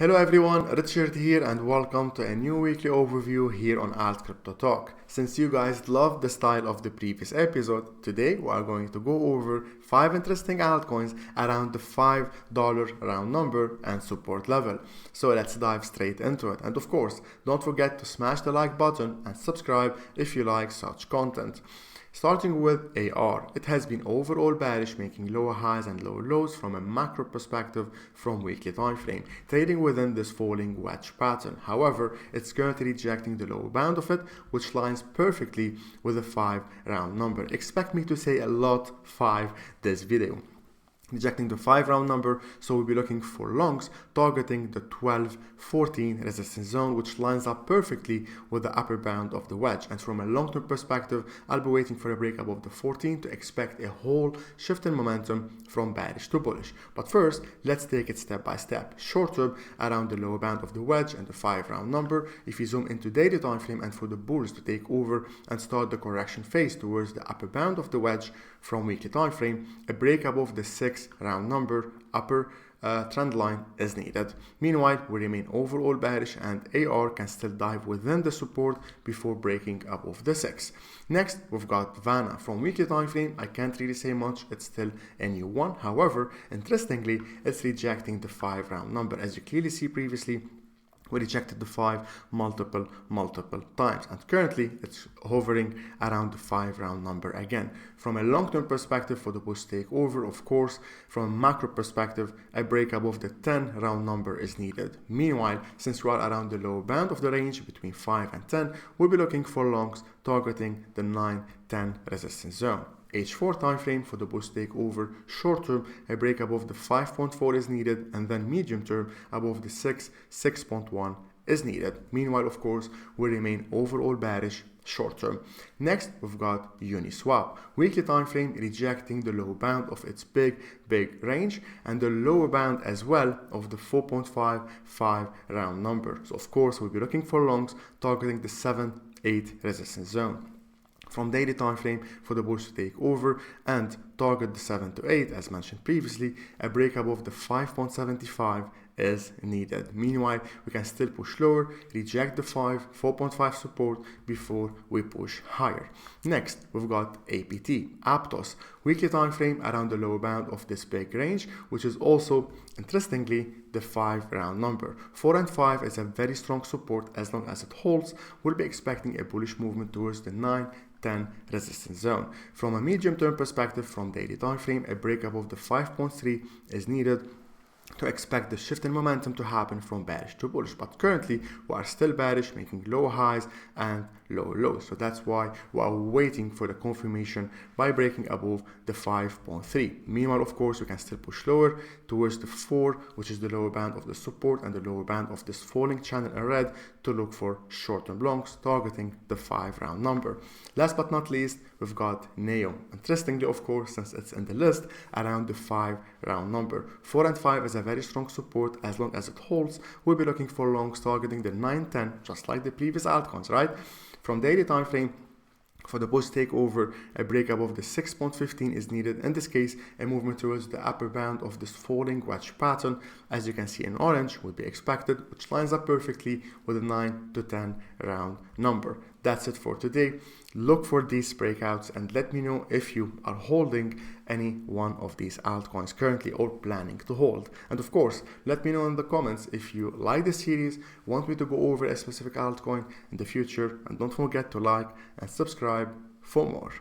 Hello everyone, Richard here and welcome to a new weekly overview here on AltCryptoTalk. Since you guys loved the style of the previous episode, today we are going to go over 5 interesting altcoins around the $5 round number and support level. So let's dive straight into it. And of course, don't forget to smash the like button and subscribe if you like such content. Starting with AR, it has been overall bearish, making lower highs and lower lows from a macro perspective from weekly time frame, trading within this falling wedge pattern. However, it's currently rejecting the lower bound of it, which lines perfectly with the 5 round number. Expect me to say a lot 5 this video. Rejecting the 5 round number, so we'll be looking for longs targeting the 12-14 resistance zone, which lines up perfectly with the upper bound of the wedge. And from a long-term perspective, I'll be waiting for a break above the 14 to expect a whole shift in momentum from bearish to bullish. But first, let's take it step by step. Short term, around the lower bound of the wedge and the 5 round number. If you zoom into daily time frame and for the bulls to take over and start the correction phase towards the upper bound of the wedge from weekly time frame, a break above the 6 round number upper trend line is needed. Meanwhile, we remain overall bearish and AR can still dive within the support before breaking above the 6. Next, we've got Vana. From weekly time frame, I can't really say much, it's still a new one. However, interestingly, it's rejecting the 5 round number. As you clearly see previously, we rejected the 5 multiple times, and currently it's hovering around the 5 round number again. From a long-term perspective for the bullish takeover, of course, from a macro perspective, a break above the 10 round number is needed. Meanwhile, since we are around the lower bound of the range between 5 and 10, we'll be looking for longs targeting the 9-10 resistance zone. H4 time frame for the bullish takeover. Short term, a break above the 5.4 is needed, and then medium term above the 6.1 is needed. Meanwhile, of course, we remain overall bearish short term. Next, we've got Uniswap. Weekly time frame rejecting the lower bound of its big range and the lower bound as well of the 4.55 round number. So of course, we'll be looking for longs targeting the 7-8 resistance zone. From daily time frame for the bullish to take over and target the 7 to 8 as mentioned previously, a break above the 5.75 is needed. Meanwhile, we can still push lower, reject the 4.5 support before we push higher. Next, we've got APT, Aptos. Weekly time frame around the lower bound of this big range, which is also, interestingly, the 5 round number. 4 and 5 is a very strong support. As long as it holds, we'll be expecting a bullish movement towards the 9-10 resistance zone. From a medium term perspective, from daily time frame, a break above the 5.3 is needed to expect the shift in momentum to happen from bearish to bullish. But currently, we are still bearish, making low highs and low lows. So that's why we are waiting for the confirmation by breaking above the 5.3. Meanwhile, of course, we can still push lower towards the 4, which is the lower band of the support and the lower band of this falling channel in red, to look for short-term longs targeting the 5 round number. Last but not least, we've got Neo. Interestingly, of course, since it's in the list, around the 5 round number. 4 and 5 is a very strong support. As long as it holds, we'll be looking for longs targeting the 9-10, just like the previous altcoins, right? From daily time frame, for the bullish takeover, a break above the 6.15 is needed. In this case, a movement towards the upper bound of this falling wedge pattern, as you can see in orange, would be expected, which lines up perfectly with the 9 to 10 round number. That's it for today. Look for these breakouts and let me know if you are holding any one of these altcoins currently or planning to hold. And of course, let me know in the comments if you like the series, want me to go over a specific altcoin in the future, and don't forget to like and subscribe for more.